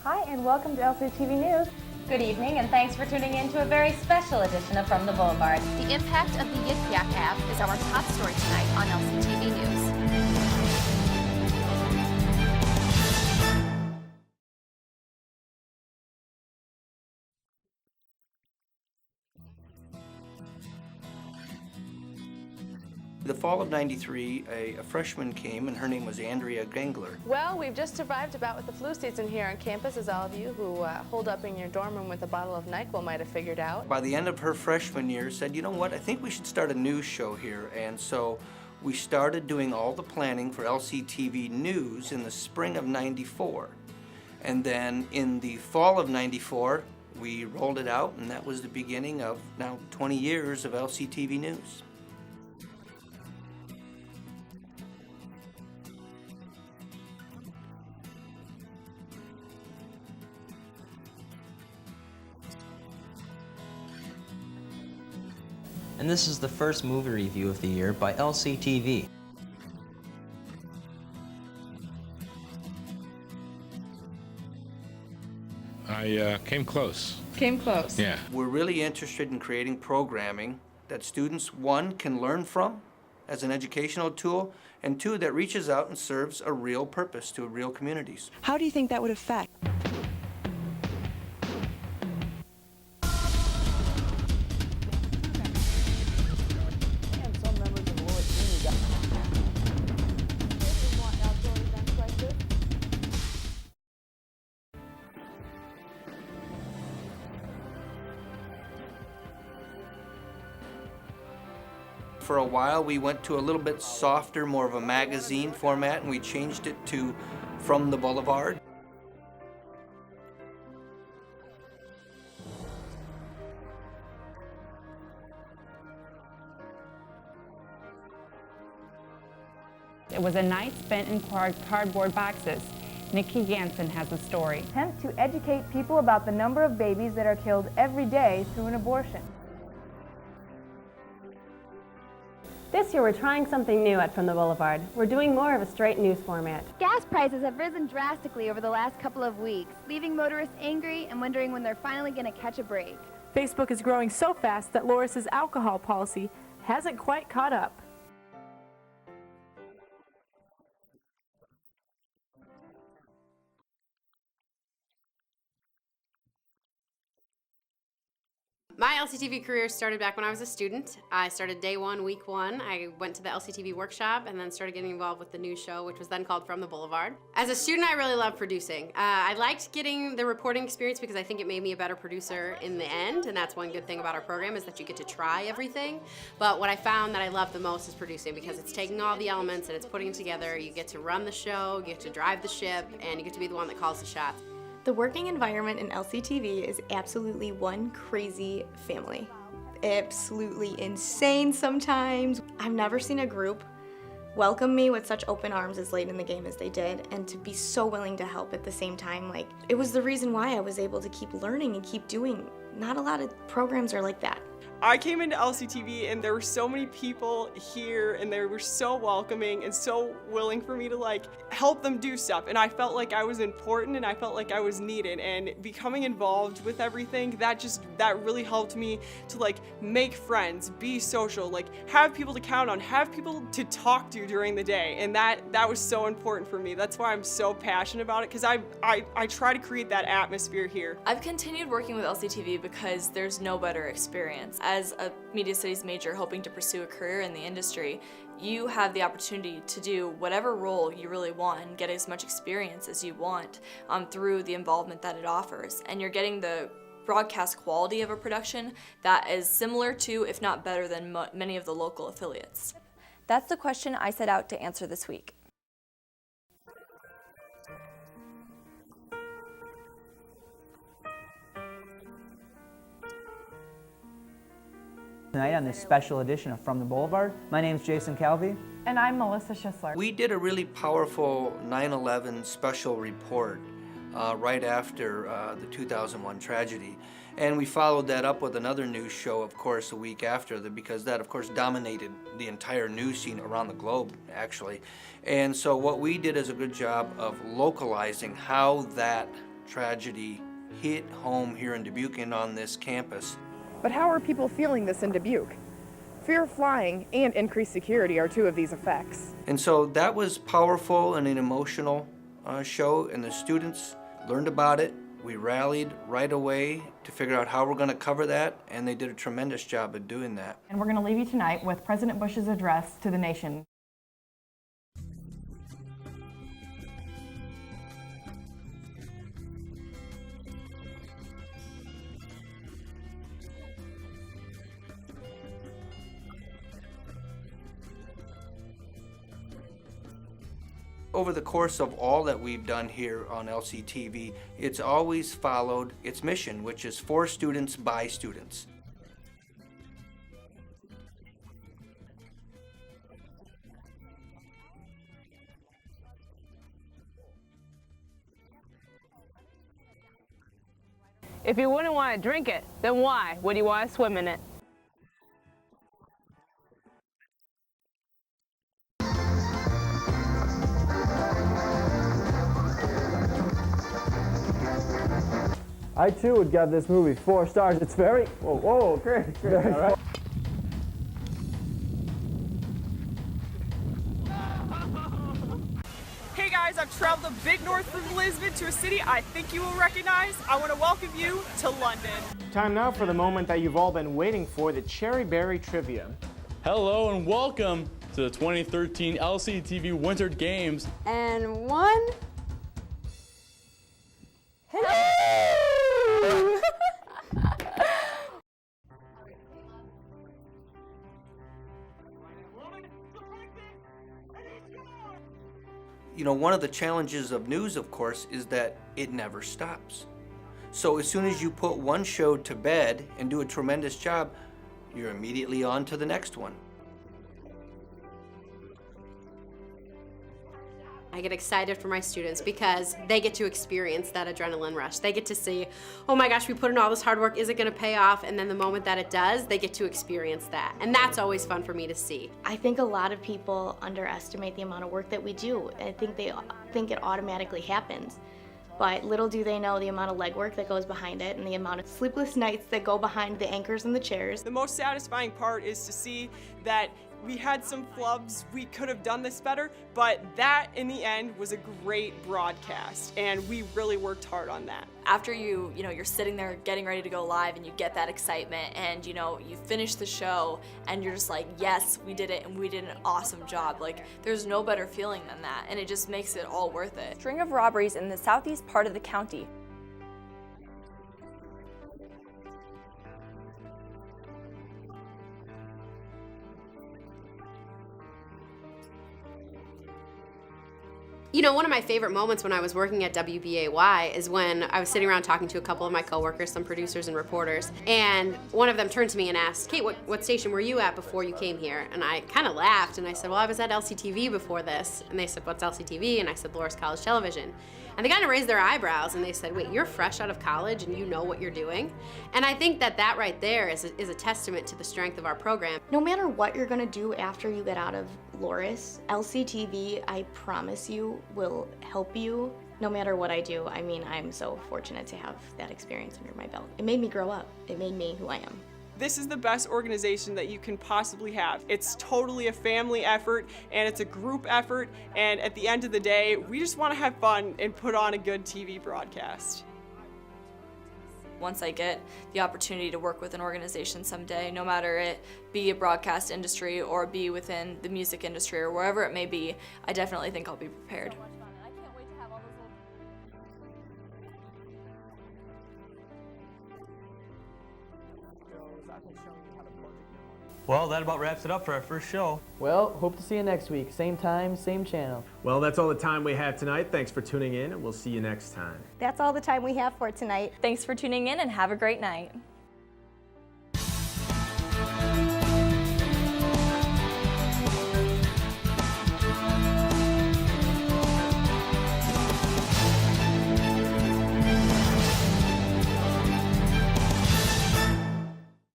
Hi, and welcome to LCTV News. Good evening, and thanks for tuning in to a very special edition of From the Boulevard. The impact of the Yik Yak app is our top story tonight on LCTV News. The fall of '93, a freshman came, and her name was Andrea Gengler. Well, we've just survived about with the flu season here on campus, as all of you who holed up in your dorm room with a bottle of NyQuil might have figured out. By the end of her freshman year, said, you know what, I think we should start a news show here. And so we started doing all the planning for LCTV News in the spring of '94. And then in the fall of '94, we rolled it out, and that was the beginning of now 20 years of LCTV News. And this is the first movie review of the year by LCTV. I came close. Came close. Yeah. We're really interested in creating programming that students, one, can learn from as an educational tool, and two, that reaches out and serves a real purpose to real communities. How do you think that would affect? For a while, we went to a little bit softer, more of a magazine format, and we changed it to From the Boulevard. It was a night spent in cardboard boxes. Nikki Ganson has the story. Attempt to educate people about the number of babies that are killed every day through an abortion. This year we're trying something new at From the Boulevard. We're doing more of a straight news format. Gas prices have risen drastically over the last couple of weeks, leaving motorists angry and wondering when they're finally going to catch a break. Facebook is growing so fast that Loris's alcohol policy hasn't quite caught up. My LCTV career started back when I was a student. I started day one, week one. I went to the LCTV workshop and then started getting involved with the news show, which was then called From the Boulevard. As a student, I really loved producing. I liked getting the reporting experience because I think it made me a better producer in the end, and that's one good thing about our program is that you get to try everything. But what I found that I love the most is producing because it's taking all the elements and it's putting it together. You get to run the show, you get to drive the ship, and you get to be the one that calls the shots. The working environment in LCTV is absolutely one crazy family. Absolutely insane sometimes. I've never seen a group welcome me with such open arms as late in the game as they did, and to be so willing to help at the same time. Like, it was the reason why I was able to keep learning and keep doing. Not a lot of programs are like that. I came into LCTV and there were so many people here and they were so welcoming and so willing for me to like help them do stuff, and I felt like I was important and I felt like I was needed, and becoming involved with everything, that really helped me to like make friends, be social, like have people to count on, have people to talk to during the day, and that was so important for me. That's why I'm so passionate about it, because I try to create that atmosphere here. I've continued working with LCTV because there's no better experience. As a media studies major hoping to pursue a career in the industry, you have the opportunity to do whatever role you really want and get as much experience as you want through the involvement that it offers. And you're getting the broadcast quality of a production that is similar to, if not better than, many of the local affiliates. That's the question I set out to answer this week. Tonight on this special edition of From the Boulevard, my name's Jason Calvi. And I'm Melissa Schisler. We did a really powerful 9/11 special report right after the 2001 tragedy. And we followed that up with another news show, of course, a week after that, because that, of course, dominated the entire news scene around the globe, actually. And so what we did is a good job of localizing how that tragedy hit home here in Dubuque and on this campus. But how are people feeling this in Dubuque? Fear of flying and increased security are two of these effects. And so that was powerful and an emotional show, and the students learned about it. We rallied right away to figure out how we're going to cover that, and they did a tremendous job of doing that. And we're going to leave you tonight with President Bush's address to the nation. Over the course of all that we've done here on LCTV, it's always followed its mission, which is for students by students. If you wouldn't want to drink it, then why would you want to swim in it? I too would give this movie 4 stars. It's very, whoa, great, all right. Hey guys, I've traveled the big north from Lisbon to a city I think you will recognize. I want to welcome you to London. Time now for the moment that you've all been waiting for, the Cherry Berry Trivia. Hello and welcome to the 2013 LCTV Winter Games. And 1. You know, one of the challenges of news, of course, is that it never stops. So as soon as you put one show to bed and do a tremendous job, you're immediately on to the next one. I get excited for my students because they get to experience that adrenaline rush. They get to see, oh my gosh, we put in all this hard work, is it gonna pay off? And then the moment that it does, they get to experience that. And that's always fun for me to see. I think a lot of people underestimate the amount of work that we do. I think they think it automatically happens. But little do they know the amount of legwork that goes behind it and the amount of sleepless nights that go behind the anchors and the chairs. The most satisfying part is to see that we had some flubs, we could have done this better, but that in the end was a great broadcast, and we really worked hard on that. After you're sitting there getting ready to go live and you get that excitement and you finish the show and you're just like, yes, we did it and we did an awesome job. Like, there's no better feeling than that, and it just makes it all worth it. String of robberies in the southeast part of the county. You know, one of my favorite moments when I was working at WBAY is when I was sitting around talking to a couple of my coworkers, some producers and reporters, and one of them turned to me and asked, Kate, what station were you at before you came here? And I kind of laughed and I said, well, I was at LCTV before this. And they said, what's LCTV? And I said, Loras College Television. And they kind of raised their eyebrows and they said, wait, you're fresh out of college and you know what you're doing? And I think that right there is a testament to the strength of our program. No matter what you're gonna do after you get out of Loras, LCTV, I promise you, will help you no matter what I do. I mean, I'm so fortunate to have that experience under my belt. It made me grow up. It made me who I am. This is the best organization that you can possibly have. It's totally a family effort and it's a group effort, and at the end of the day, we just want to have fun and put on a good TV broadcast. Once I get the opportunity to work with an organization someday, no matter it be a broadcast industry or be within the music industry or wherever it may be, I definitely think I'll be prepared. Well, that about wraps it up for our first show. Well, hope to see you next week. Same time, same channel. Well, that's all the time we have tonight. Thanks for tuning in, and we'll see you next time. That's all the time we have for tonight. Thanks for tuning in and have a great night.